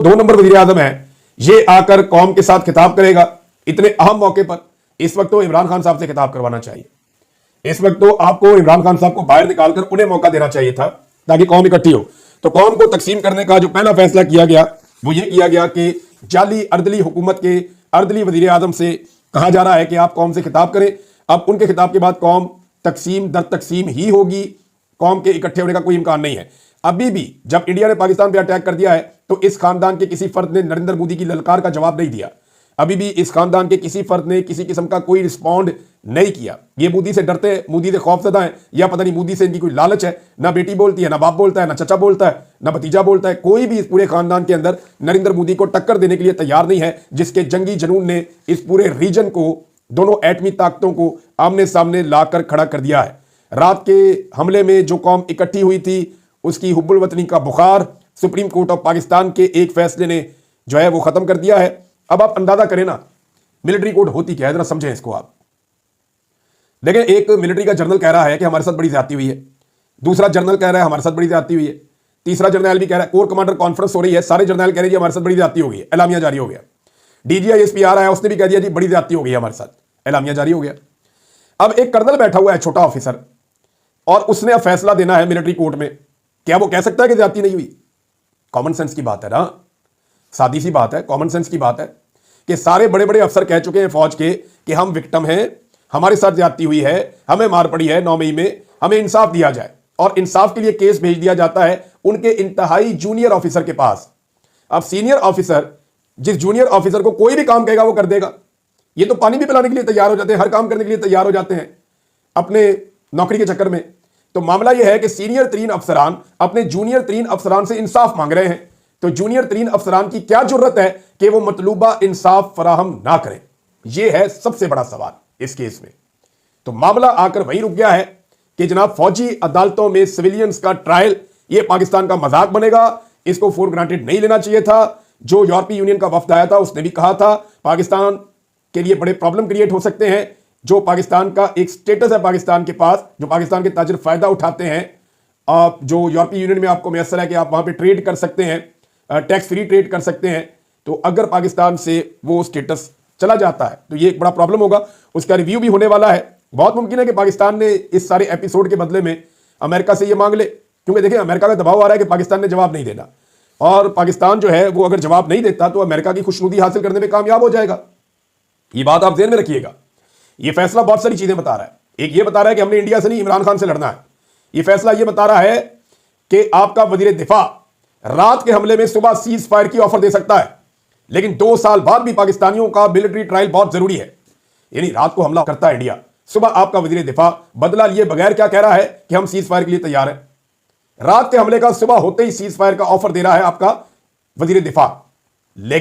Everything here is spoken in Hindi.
दो नंबर वजीर आजम है, ये आकर कौम के साथ खिताब करेगा इतने अहम मौके पर। इस वक्त तो इमरान खान साहब से खिताब करवाना चाहिए। इस वक्त तो आपको इमरान खान साहब को बाहर निकालकर उन्हें मौका देना चाहिए था ताकि कौम इकट्ठी हो। तो कौम को तकसीम करने का जो पहला फैसला किया गया वो ये किया गया कि जाली अर्दली हुकूमत के अर्दली वजीर आजम से कहा जा रहा है कि आप कौम से खिताब करें। अब उनके खिताब के बाद कौम तकसीम दर तकसीम ही होगी, कौम के इकट्ठे होने का कोई इम्कान नहीं है। अभी भी जब इंडिया ने पाकिस्तान पे अटैक कर दिया है तो इस खानदान के किसी फर्द ने नरेंद्र मोदी की ललकार का जवाब नहीं दिया। अभी भी इस खानदान के किसी फर्द ने किसी किस्म का कोई रिस्पॉन्ड नहीं किया। ये मोदी से डरते हैं, मोदी से खौफजदा है, या पता नहीं मोदी से इनकी कोई लालच है। ना बेटी बोलती है, ना बाप बोलता है, ना चचा बोलता है, ना भतीजा बोलता है। कोई भी इस पूरे खानदान के अंदर नरेंद्र मोदी को टक्कर देने के लिए तैयार नहीं है, जिसके जंगी जुनून ने इस पूरे रीजन को, दोनों एटमी ताकतों को आमने सामने लाकर खड़ा कर दिया है। रात के हमले में जो कौम इकट्ठी हुई थी उसकी हुब्बुल वतनी का बुखार सुप्रीम कोर्ट ऑफ पाकिस्तान के एक फैसले ने जो है वो खत्म कर दिया है। अब आप अंदाजा करें ना मिलिट्री कोड होती क्या है, जरा समझें इसको आप। देखें, एक मिलिट्री का जनरल कह रहा है कि हमारे साथ बड़ी ज्यादती हुई है, दूसरा जनरल कह रहा है हमारे साथ बड़ी ज्यादती हुई है, तीसरा जनरल भी कह रहा है, कोर कमांडर कॉन्फ्रेंस हो रही है, सारे जनरल कह रहे हैं हमारे साथ बड़ी ज्यादती हो गई है, एलामिया जारी हो गया। डीजीआईएसपी आ रहा है, उसने भी कह दिया जी बड़ी ज्यादती हो गई है हमारे साथ, एलामिया जारी हो गया। अब एक कर्नल बैठा हुआ है, छोटा ऑफिसर, और उसने अब फैसला देना है मिलिट्री कोर्ट में। क्या वो कह सकता है कि ज्यादती नहीं हुई? कॉमन सेंस की बात है ना, सादी सी बात है, कॉमन सेंस की बात है कि सारे बड़े बड़े अफसर कह चुके हैं फौज के कि हम विक्टिम हैं, हमारे साथ ज्यादती हुई है, हमें मार पड़ी है 9 मई में, हमें इंसाफ दिया जाए। और इंसाफ के लिए केस भेज दिया जाता है उनके इंतहाई जूनियर ऑफिसर के पास। अब सीनियर ऑफिसर जिस जूनियर ऑफिसर को कोई भी काम कहेगा वो कर देगा। ये तो पानी भी पिलाने के लिए तैयार हो जाते हैं, हर काम करने के लिए तैयार हो जाते हैं अपने नौकरी के चक्कर में। तो मामला यह है कि सीनियर 3 अफसरान अपने जूनियर 3 अफसरान से इंसाफ मांग रहे हैं। तो जूनियर 3 अफसरान की क्या जरूरत है कि वो मतलूबा इंसाफ फराहम ना करें? यह है सबसे बड़ा सवाल इस केस में। तो मामला आकर वहीं रुक गया है कि जनाब फौजी अदालतों में सिविलियंस का ट्रायल ये पाकिस्तान का मजाक बनेगा। इसको फॉर ग्रांटेड नहीं लेना चाहिए था। जो यूरोपीय यूनियन का वफ्द आया था उसने भी कहा था पाकिस्तान के लिए बड़े प्रॉब्लम क्रिएट हो सकते हैं। जो पाकिस्तान का एक स्टेटस है पाकिस्तान के पास, जो पाकिस्तान के ताजिर फायदा उठाते हैं, आप जो यूरोपीय यूनियन में आपको मैसर है कि आप वहां पे ट्रेड कर सकते हैं, टैक्स फ्री ट्रेड कर सकते हैं। तो अगर पाकिस्तान से वो स्टेटस चला जाता है तो ये एक बड़ा प्रॉब्लम होगा। उसका रिव्यू भी होने वाला है। बहुत मुमकिन है कि पाकिस्तान ने इस सारे एपिसोड के बदले में अमेरिका से ये मांग ले, क्योंकि देखिए अमेरिका का दबाव आ रहा है कि पाकिस्तान ने जवाब नहीं देना, और पाकिस्तान जो है वो अगर जवाब नहीं देता तो अमेरिका की खुशनुदी हासिल करने में कामयाब हो जाएगा। ये बात आप ध्यान में रखिएगा। ये फैसला बहुत सारी चीजें बता रहा है। एक ये बता रहा है कि हमने इंडिया से नहीं इमरान खान से लड़ना है। ये फैसला ये बता रहा है कि आपका वजीर दिफा रात के हमले में सुबह सीज फायर की ऑफर दे सकता है, लेकिन 2 साल बाद भी पाकिस्तानियों का मिलिट्री ट्रायल बहुत जरूरी है। यानी रात को हमला करता है इंडिया, सुबह आपका वजीर दिफा बदला लिए बगैर क्या कह रहा है कि हम सीज फायर के लिए तैयार हैं। रात के हमले का सुबह होते ही सीज फायर का ऑफर दे रहा है आपका वजीर दिफा। लेकिन